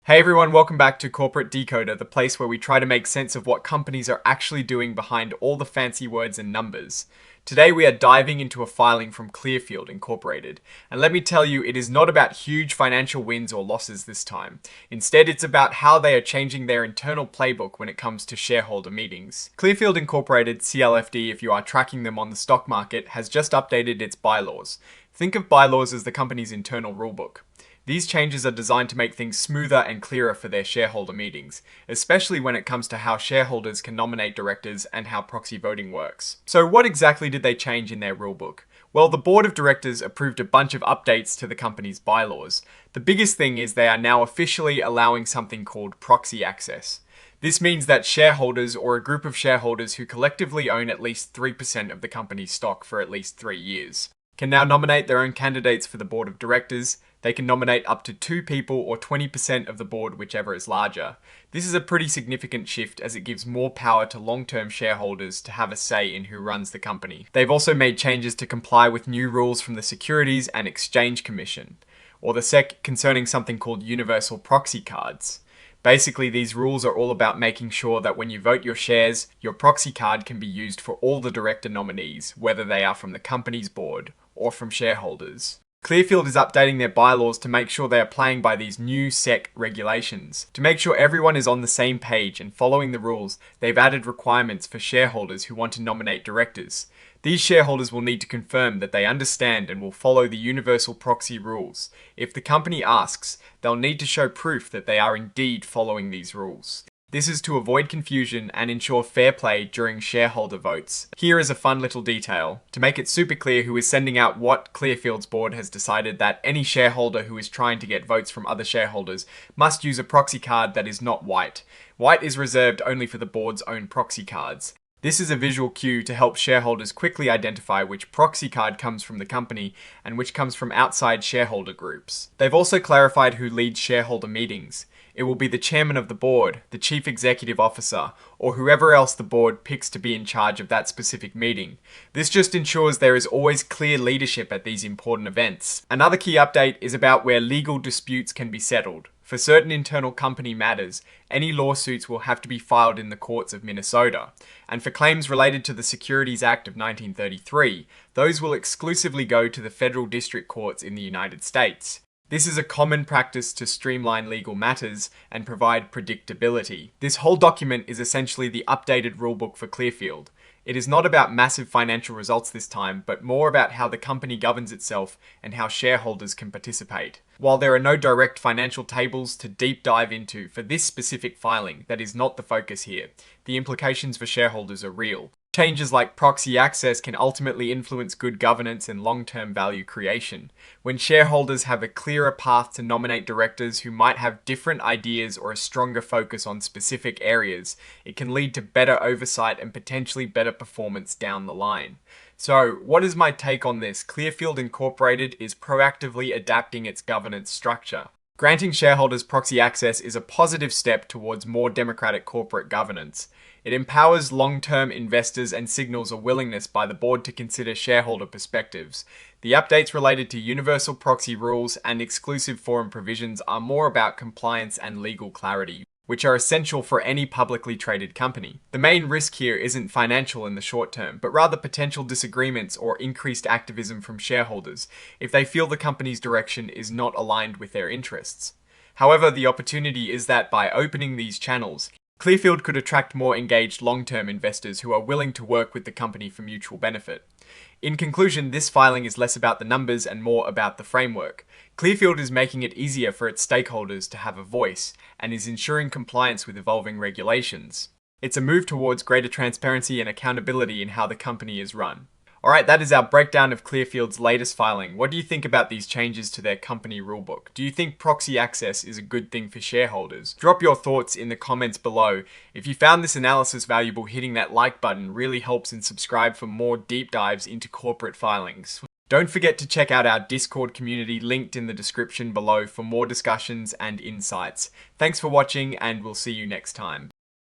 Hey everyone, welcome back to Corporate Decoder, the place where we try to make sense of what companies are actually doing behind all the fancy words and numbers. Today we are diving into a filing from Clearfield Incorporated, and let me tell you, it is not about huge financial wins or losses this time. Instead, it's about how they are changing their internal playbook when it comes to shareholder meetings. Clearfield Incorporated, CLFD if you are tracking them on the stock market, has just updated its bylaws. Think of bylaws as the company's internal rulebook. These changes are designed to make things smoother and clearer for their shareholder meetings, especially when it comes to how shareholders can nominate directors and how proxy voting works. So what exactly did they change in their rulebook? Well, the board of directors approved a bunch of updates to the company's bylaws. The biggest thing is they are now officially allowing something called proxy access. This means that shareholders or a group of shareholders who collectively own at least 3% of the company's stock for at least 3 years can now nominate their own candidates for the board of directors. They can nominate up to 2 people or 20% of the board, whichever is larger. This is a pretty significant shift as it gives more power to long-term shareholders to have a say in who runs the company. They've also made changes to comply with new rules from the Securities and Exchange Commission, or the SEC, concerning something called universal proxy cards. Basically, these rules are all about making sure that when you vote your shares, your proxy card can be used for all the director nominees, whether they are from the company's board or from shareholders. Clearfield is updating their bylaws to make sure they are playing by these new SEC regulations. To make sure everyone is on the same page and following the rules, they've added requirements for shareholders who want to nominate directors. These shareholders will need to confirm that they understand and will follow the universal proxy rules. If the company asks, they'll need to show proof that they are indeed following these rules. This is to avoid confusion and ensure fair play during shareholder votes. Here is a fun little detail. To make it super clear who is sending out what, Clearfield's board has decided that any shareholder who is trying to get votes from other shareholders must use a proxy card that is not white. White is reserved only for the board's own proxy cards. This is a visual cue to help shareholders quickly identify which proxy card comes from the company and which comes from outside shareholder groups. They've also clarified who leads shareholder meetings. It will be the chairman of the board, the chief executive officer, or whoever else the board picks to be in charge of that specific meeting. This just ensures there is always clear leadership at these important events. Another key update is about where legal disputes can be settled. For certain internal company matters, any lawsuits will have to be filed in the courts of Minnesota. And for claims related to the Securities Act of 1933, those will exclusively go to the federal district courts in the United States. This is a common practice to streamline legal matters and provide predictability. This whole document is essentially the updated rulebook for Clearfield. It is not about massive financial results this time, but more about how the company governs itself and how shareholders can participate. While there are no direct financial tables to deep dive into for this specific filing, that is not the focus here. The implications for shareholders are real. Changes like proxy access can ultimately influence good governance and long-term value creation. When shareholders have a clearer path to nominate directors who might have different ideas or a stronger focus on specific areas, it can lead to better oversight and potentially better performance down the line. So, what is my take on this? Clearfield Incorporated is proactively adapting its governance structure. Granting shareholders proxy access is a positive step towards more democratic corporate governance. It empowers long-term investors and signals a willingness by the board to consider shareholder perspectives. The updates related to universal proxy rules and exclusive forum provisions are more about compliance and legal clarity, which are essential for any publicly traded company. The main risk here isn't financial in the short term, but rather potential disagreements or increased activism from shareholders if they feel the company's direction is not aligned with their interests. However, the opportunity is that by opening these channels, Clearfield could attract more engaged long-term investors who are willing to work with the company for mutual benefit. In conclusion, this filing is less about the numbers and more about the framework. Clearfield is making it easier for its stakeholders to have a voice and is ensuring compliance with evolving regulations. It's a move towards greater transparency and accountability in how the company is run. Alright, that is our breakdown of Clearfield's latest filing. What do you think about these changes to their company rulebook? Do you think proxy access is a good thing for shareholders? Drop your thoughts in the comments below. If you found this analysis valuable, hitting that like button really helps, and subscribe for more deep dives into corporate filings. Don't forget to check out our Discord community linked in the description below for more discussions and insights. Thanks for watching, and we'll see you next time.